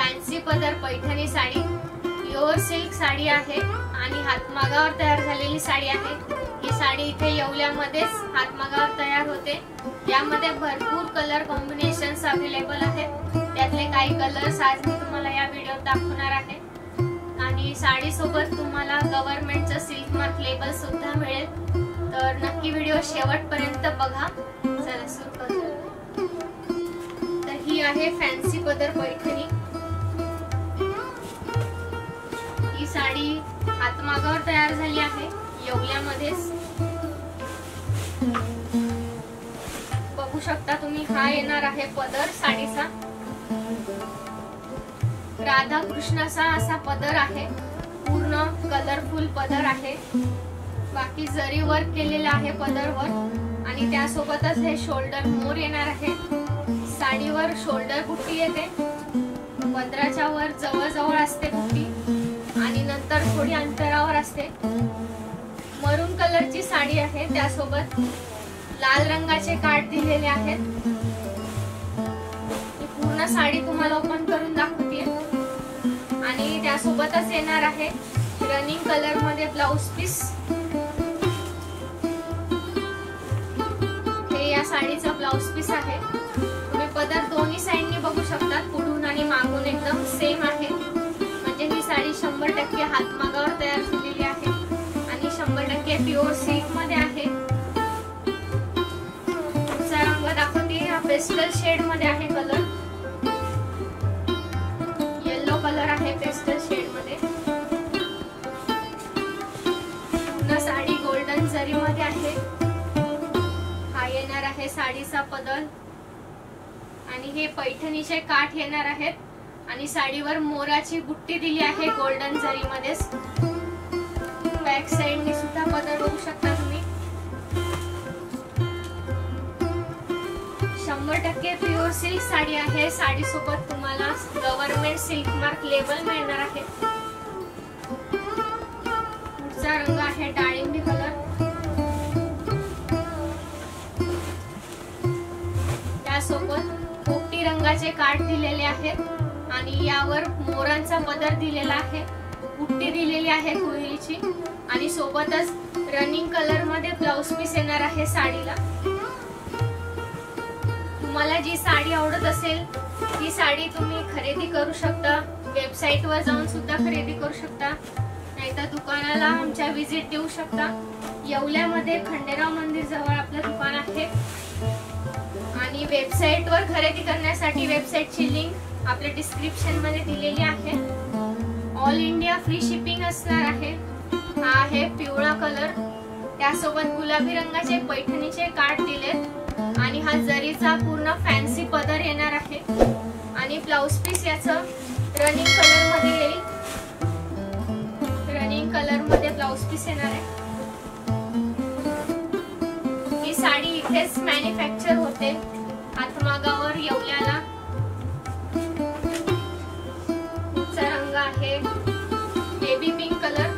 Fancy पदर Paithani sari, pure silk sari आहे आणि हातमागावर तयार झालेली साडी आहे। ही साडी इथे येवल्यामध्येच हातमागावर तयार होते। यामध्ये भरपूर कलर कॉम्बिनेशन्स अवेलेबल आहेत। त्यातले काही कलर्स आज मी तुम्हाला या व्हिडिओत दाखवणार आहे आणि साडी सोबत तुम्हाला गव्हर्नमेंटचं सिल्क मार्क लेबल सुद्धा मिळेल। तर नक्की व्हिडिओ शेवटपर्यंत बघा। चला सुरू करूया। तर ही आहे फॅन्सी पदर पैठणी। ही साडी हातमागावर तयार झाली आहे येवल्यामध्येच। बघू शकता तुम्ही, हा येणार आहे पदर साडीचा। राधा कृष्णाचा असा पदर आहे, पूर्ण कलरफुल पदर आहे। बाकी जरी वर्क केलेलं आहे पदरवर आणि त्यासोबतच हे शोल्डर मोर येणार आहे। साडीवर शोल्डर बुट्टी येते, पदराच्या वर जवळ असते बुट्टी आणि नंतर थोडी अंतरावर असते। मरून कलरची साडी आहे, त्यासोबत लाल रंगाचे काठ दिलेले आहेत। पूर्ण साडी तुम्हाला ओपन करून दाखवते आणि त्यासोबतच येणार आहे रनिंग कलर मध्ये ब्लाउज पीस। हे या साडीचा ब्लाउज पीस आहे। तुम्ही पदर दोन्ही साइडनी बघू शकता, पुढून आणि मागून एकदम सेम आहे। म्हणजे ही साडी 100% हातमागावर तयार झालेली आहे आणि 100% प्युअर सिल्क मध्ये आहे। पुढचा रंग दाखवते, हा पेस्टल शेड मध्ये आहे कलर। येलो कलर आहे पेस्टल शेड मध्ये। पूर्ण साडी गोल्डन जरी मध्ये आहे। हा येणार आहे साडीचा पदर आणि हे पैठणीचे काठ येणार आहेत आणि साडीवर मोराची बुट्टी दिली आहे गोल्डन जरी मध्ये। बॅक साइडनी सुद्धा पदर बघू शकता तुम्ही। 100% प्युअर सिल्क साडी आहे। साडी सोबत तुम्हाला गव्हर्नमेंट सिल्क मार्क लेबल मिळणार आहे। पुढचा रंग आहे डाळिंबी कलर। त्यासोबत पोपटी रंगाचे काठ दिलेले आहेत आणि यावर मोरांचा पदर दिलेला आहे, बुट्टी दिलेली आहे कोयरीची आणि सोबतच रनिंग कलर मध्ये ब्लाउज पीस येणार आहे साडीला। तुम्हाला जी साडी आवडत असेल ती साडी तुम्ही खरेदी करू शकता, वेबसाईट वर जाऊन सुद्धा खरेदी करू शकता, नाहीतर दुकानाला आमच्या विजिट देऊ शकता। येवल्यामध्ये खंडेराव मंदिर जवळ आपलं दुकान आहे आणि वेबसाईट वर खरेदी करण्यासाठी वेबसाईटची लिंक आपल्या डिस्क्रिप्शन मध्ये दिलेली आहे। ऑल इंडिया फ्री शिपिंग असणार आहे। हा आहे पिवळा कलर, त्यासोबत गुलाबी रंगाचे पैठणीचे काठ दिलेत आणि हा जरीचा पूर्ण फॅन्सी पदर येणार आहे आणि ब्लाउज पीस याचं रनिंग कलर मध्ये येईल। रनिंग कलर मध्ये ब्लाउज पीस येणार आहे। ही साडी इथेच मॅन्युफॅक्चर होते हातमागावर येवल्याला। पुढचा रंग आहे बेबी पिंक कलर।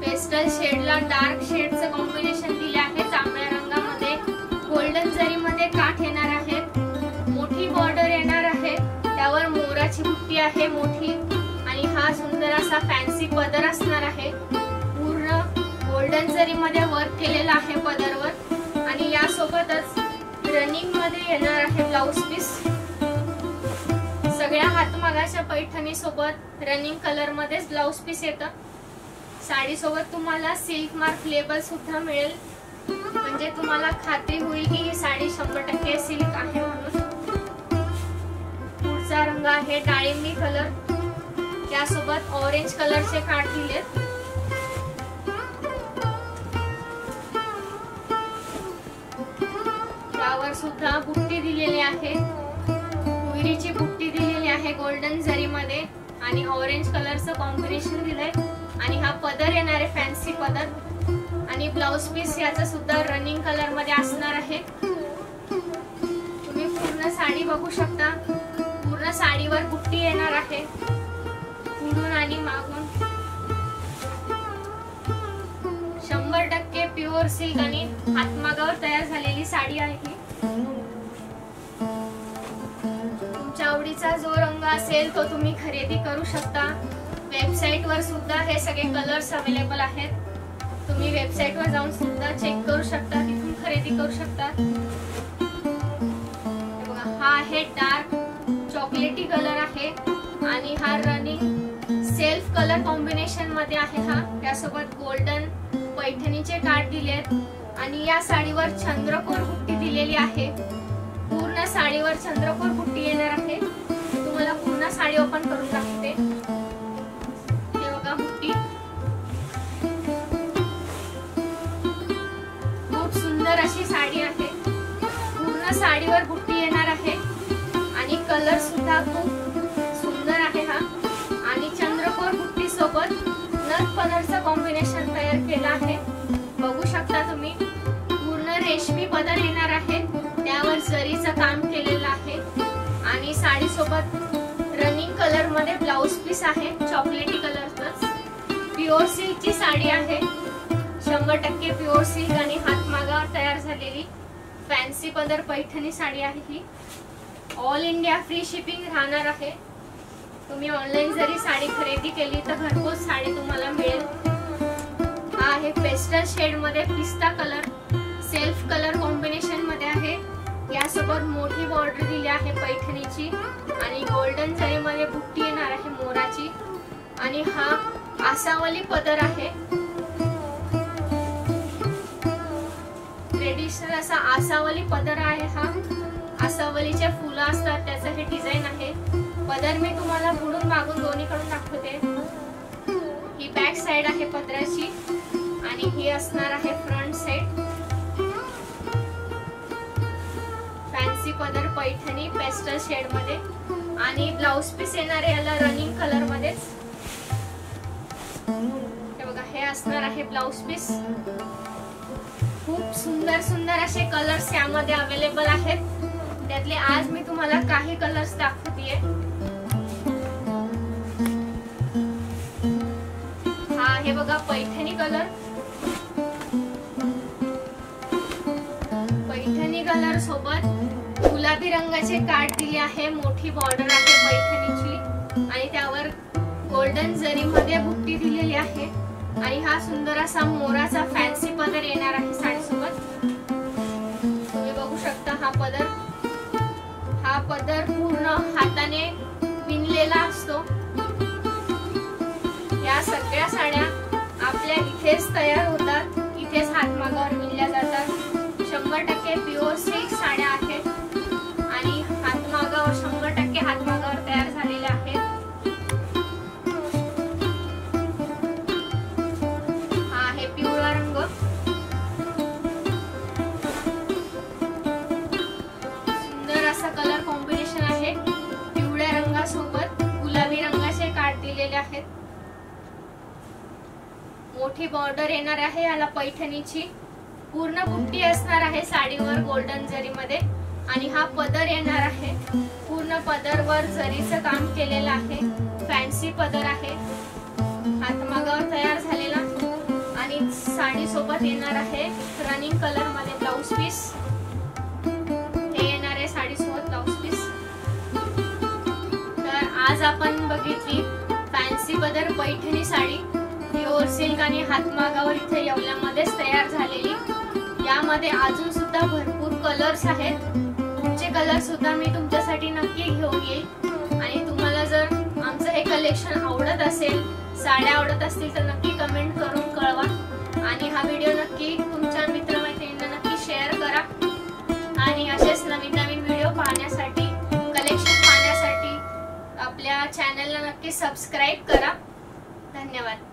पेस्टल शेडला डार्क शेडचं कॉम्बिनेशन दिले आहे। जांभळ्या रंगामध्ये गोल्डन जरी मध्ये काठ येणार आहेत, मोठी बॉर्डर येणार आहे, त्यावर मोराची बुट्टी आहे मोठी आणि हा सुंदर असा फॅन्सी पदर असणार आहे। पूर्ण गोल्डन जरी मध्ये वर्क केलेला आहे पदरवर आणि यासोबतच रनिंग मध्ये येणार आहे ब्लाउज पीस। सगळ्या हातमागाच्या पैठणी सोबत रनिंग कलर मध्येच ब्लाउज पीस येतं। साडी सोबत तुम्हाला सिल्क मार्क लेबल सुद्धा मिळेल, म्हणजे तुम्हाला खात्री होईल की ही साडी 100% सिल्क आहे म्हणून। पुढचा रंग आहे डाळिंबी कलर, त्यासोबत ऑरेंज कलरचे काठ दिलेत। त्यावर सुद्धा बुट्टी दिलेली आहे, कोयरीची बुट्टी दिलेली आहे गोल्डन जरी मध्ये आणि ऑरेंज कलरचं कॉम्बिनेशन दिलंय आणि हा पदर येणार आहे फॅन्सी पदर आणि ब्लाउज पीस याचा सुद्धा रनिंग कलर मध्ये असणार आहे। तुम्ही पूर्ण साडी बघू शकता, पूर्ण साडीवर बुट्टी येणार आहे पुढून आणि मागून। 100% प्युअर सिल्क आणि हातमागावर तयार झालेली साडी आहे ही। आवडीचा जो रंग असेल तो तुम्ही खरेदी करू शकता। वेबसाईट वर सुद्धा हे सगळे कलर्स अवेलेबल आहेत, तुम्ही वेबसाईट वर जाऊन सुद्धा चेक करू शकता, तिथून खरेदी करू शकता। बघा हा आहे डार्क चॉकलेटी कलर आहे आणि हा रनिंग सेल्फ कलर कॉम्बिनेशन मध्ये आहे। हा त्यासोबत गोल्डन पैठणीचे काठ दिलेत आणि या साडीवर चंद्रकोर बुट्टी दिलेली आहे। पूर्ण साडीवर चंद्रकोर बुट्टी येणार आहे। तुम्हाला पूर्ण साडी ओपन करून दाखवते। हे बघा बुट्टी खूप सुंदर अशी साडी आहे। पूर्ण साडीवर बुट्टी येणार आहे आणि कलर सुद्धा खूप सुंदर आहे हा। आणि चंद्रकोर बुट्टी सोबत नथ पदरचा कॉम्बिनेशन तयार केला आहे, बघू शकता तुम्ही। पूर्ण रेशमी पदर येणार आहे, त्यावर जरीचं काम केलेलं आहे आणि साडी सोबत रनिंग कलर मध्ये ब्लाउज पीस आहे चॉकलेटी कलरच। प्युअर सिल्क ची साडी आहे, 100% प्युअर सिल्क आणि हातमागावर तयार झालेली फॅन्सी पदर पैठणी साडी आहे ही। ऑल इंडिया फ्री शिपिंग राहणार आहे। तुम्ही ऑनलाइन जरी साडी खरेदी केली तर घरपोच साडी तुम्हाला मिळेल। हा आहे पेस्टल शेड मध्ये पिस्ता कलर, सेल्फ कलर कॉम्बिनेशन मध्ये आहे। यासोबत मोठी बॉर्डर दिली आहे पैठणीची आणि गोल्डन जरी मध्ये बुट्टी येणार आहे मोराची। आणि हा आसावली पदर आहे, ट्रेडिशनल असा आसावली पदर आहे हा। आसावलीचे फुलं असतात त्याचं हे डिझाइन आहे। पदर मी तुम्हाला पुढून मागून दोन्हीकडून दाखवते। ही बॅक साइड आहे पदराची आणि ही असणार आहे फ्रंट साइड। फॅन्सी पदर पैठणी पेस्टल शेड मध्ये आणि ब्लाउज पीस येणार आहे याला रनिंग कलर मध्येच। हे बघा हे असणार आहे ब्लाउज पीस। खूप सुंदर सुंदर असे कलर्स यामध्ये अवेलेबल आहेत, त्यातले आज मी तुम्हाला काही कलर्स दाखवतेय। हा हे बघा पैठणी कलर, पैठणी कलर सोबत गुलाबी रंगाचे काठ दिले आहे, मोठी बॉर्डर आहे पैठणीची आणि त्यावर गोल्डन जरी मध्ये बुट्टी दिलेली आहे आणि हा सुंदर असा मोराचा फॅन्सी पदर येणार आहे साडी सोबत। तुम्ही बघू शकता हा पदर, हा पदर पूर्ण हाताने विणलेला असतो। या सगळ्या साड्या आपल्या इथेच तयार होतात, इथेच हातमागावर विणल्या जातात। 100% प्युअर सिल्क साड्या आहेत आणि हातमागावर 100% हातमागावर तयार झालेल्या आहेत। हा आहे पिवळा रंग, सुंदर असा कलर कॉम्बिनेशन आहे। पिवळ्या रंगासोबत गुलाबी रंगाचे काठ दिलेले आहेत। मोठी बॉर्डर येणार आहे याला पैठणीची, पूर्ण बुट्टी असणार आहे साडीवर गोल्डन जरी मध्ये आणि हा पदर येणार आहे। पूर्ण पदरवर जरीचं काम केलेलं आहे, फॅन्सी पदर आहे हातमागावर तयार झालेला आणि साडी सोबत येणार आहे रनिंग कलर मध्ये ब्लाउज पीस। हे येणार आहे साडी सोबत ब्लाउज पीस। तर आज आपण बघितली फॅन्सी पदर पैठणी साडी, प्युअर सिल्क आणि हातमागावर इथे येवल्यामध्येच तयार झालेली। यामध्ये अजून सुद्धा भरपूर कलर्स आहेत, पुढचे कलर सुद्धा मी तुमच्यासाठी नक्की घेऊन येईल। आणि तुम्हाला जर आमचं हे कलेक्शन आवडत असेल, साड्या आवडत असतील तर नक्की कमेंट करून कळवा आणि हा व्हिडिओ नक्की तुमच्या मित्रमैत्रिणींना नक्की शेअर करा। आणि असेच नवीन नवीन व्हिडिओ पाहण्यासाठी, कलेक्शन पाहण्यासाठी आपल्या चॅनलला नक्की सबस्क्राईब करा। धन्यवाद।